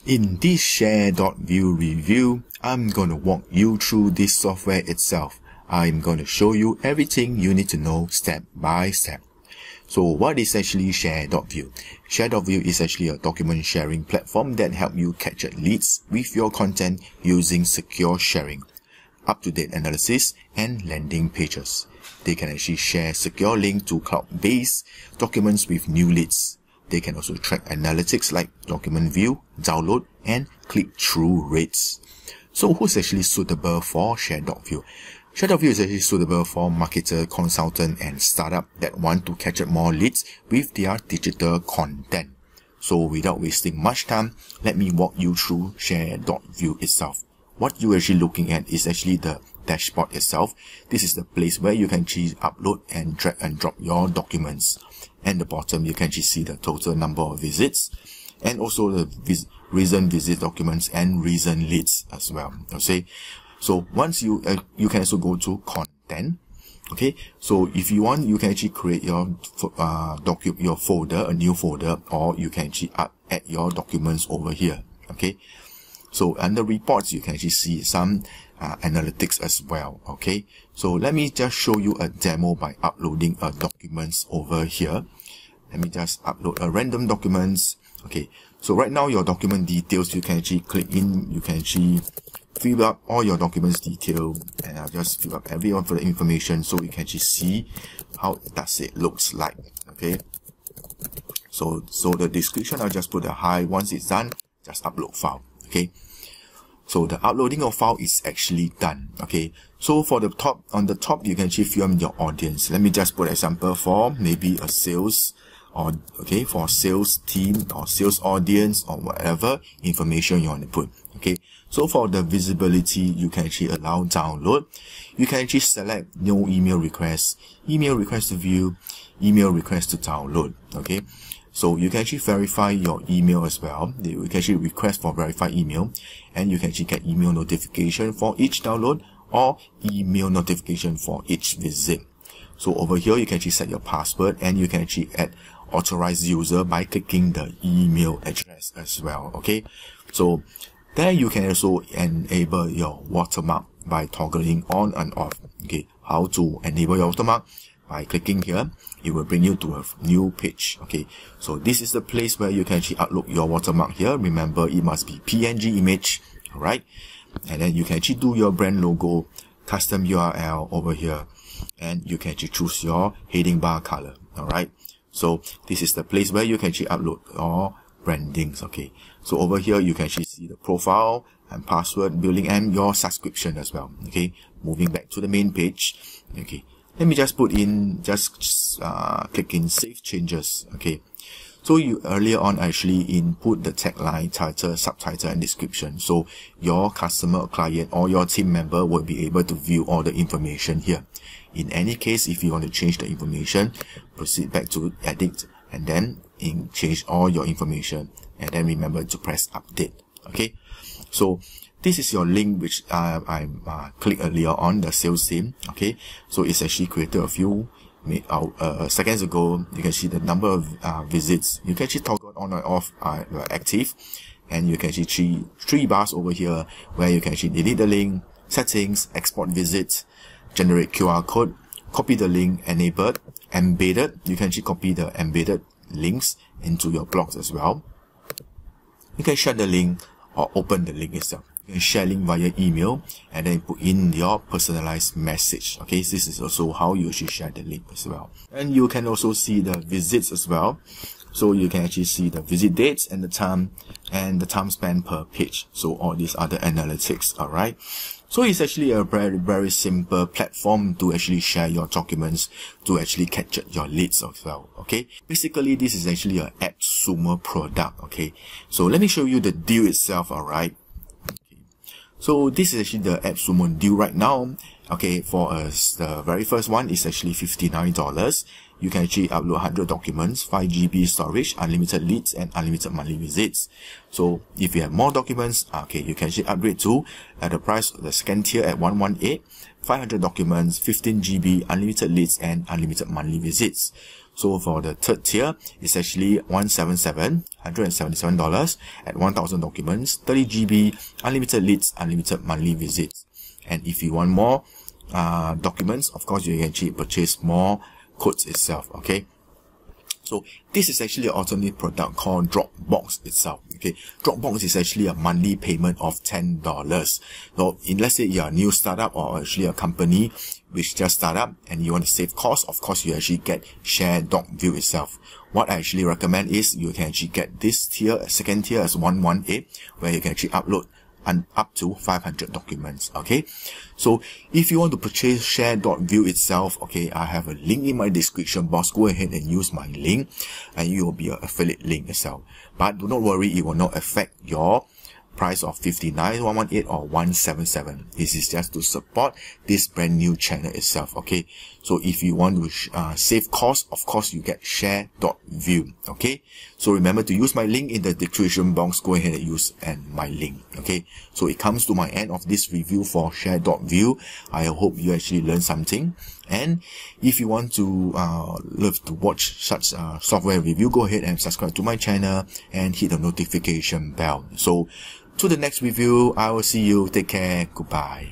In this ShareDocView review, I'm going to walk you through this software itself. I'm going to show you everything you need to know step by step. So what is actually ShareDocView? ShareDocView is actually a document sharing platform that helps you capture leads with your content using secure sharing, up-to-date analysis, and landing pages. They can actually share secure link to cloud-based documents with new leads. They can also track analytics like document view, download, and click-through rates. So who's actually suitable for ShareDocView? ShareDocView is actually suitable for marketer, consultant, and startup that want to capture more leads with their digital content. So without wasting much time, let me walk you through ShareDocView itself. What you're actually looking at is actually the dashboard itself. This is the place where you can actually upload and drag and drop your documents. And the bottom, you can actually see the total number of visits and also the recent visit documents and recent leads as well. Okay, so once you can also go to content. Okay, so if you want, you can actually create your your folder, a new folder, or you can actually add your documents over here. Okay, so under reports, you can actually see some analytics as well. Okay, so let me just show you a demo by uploading documents over here. Let me just upload a random documents. Okay, so right now your document details, you can actually click in, you can actually fill up all your documents detail, and I'll just fill up every one for the information so you can actually see how does it looks like. Okay, so the description, I'll just put a hi. Once it's done, just upload file. Okay, so the uploading of file is actually done. Okay, so for the top, on the top, you can actually film your audience. Let me just put an example for maybe a sales, or okay, for sales team or sales audience or whatever information you want to put. Okay, so for the visibility, you can actually allow download. You can actually select no email request to view, email request to download. Okay, so you can actually verify your email as well. You can actually request for verified email, and you can actually get email notification for each download or email notification for each visit. So over here, you can actually set your password, and you can actually add authorized user by clicking the email address as well. Okay, so there you can also enable your watermark by toggling on and off. Okay, how to enable your watermark? By clicking here, it will bring you to a new page. Okay, so this is the place where you can actually upload your watermark here. Remember, it must be PNG image, alright? And then you can actually do your brand logo, custom URL over here, and you can actually choose your heading bar color. Alright, so this is the place where you can actually upload your brandings. Okay, so over here you can actually see the profile and password, billing, and your subscription as well. Okay, moving back to the main page. Okay, let me just put in, click in save changes. Okay, so you earlier on actually input the tagline, title, subtitle, and description. So your customer, client, or your team member will be able to view all the information here. In any case, if you want to change the information, proceed back to edit, and then change all your information, and then remember to press update. Okay, so this is your link which I clicked earlier on, the sales team. Okay, so it's actually created a few seconds ago. You can see the number of visits. You can actually toggle on and off active, and you can actually three bars over here where you can actually delete the link, settings, export visits, generate QR code, copy the link, enabled, embedded. You can actually copy the embedded links into your blogs as well. You can share the link or open the link itself. You can share link via email and then put in your personalized message. Okay, this is also how you should share the link as well. And you can also see the visits as well. So you can actually see the visit dates and the time spent per page. So all these other analytics. Alright, so it's actually a very simple platform to actually share your documents, to actually capture your leads as well. Okay, basically this is actually an Appsumo product. Okay, so let me show you the deal itself. Alright, okay, so this is actually the Appsumo deal right now. Okay, for us, the very first one is actually $59. you can actually upload 100 documents, 5 GB storage, unlimited leads, and unlimited monthly visits. So if you have more documents, okay, you can actually upgrade to the price of the second tier at 118, 500 documents, 15 GB, unlimited leads, and unlimited monthly visits. So for the third tier, it's actually $177, $177 at 1,000 documents, 30 GB, unlimited leads, unlimited monthly visits. And if you want more documents, of course, you can actually purchase more codes itself. Okay. So this is actually an alternate product called Dropbox itself. Okay, Dropbox is actually a monthly payment of $10. So let's say you're a new startup or actually a company which just started up and you want to save cost, of course you actually get ShareDocView itself. What I actually recommend is you can actually get this tier, second tier as 118, where you can actually upload and up to 500 documents. Okay, so if you want to purchase ShareDocView itself, okay, I have a link in my description box. Go ahead and use my link and you will be an affiliate link itself. But do not worry, it will not affect your price of $59, $118 or $177. This is just to support this brand new channel itself. Okay, so if you want to save cost, of course you get ShareDocView. Okay, so remember to use my link in the description box. Go ahead and use my link. Okay, so it comes to my end of this review for ShareDocView. I hope you actually learned something. And if you want to love to watch such software review, go ahead and subscribe to my channel and hit the notification bell. So to the next review, I will see you. Take care. Goodbye.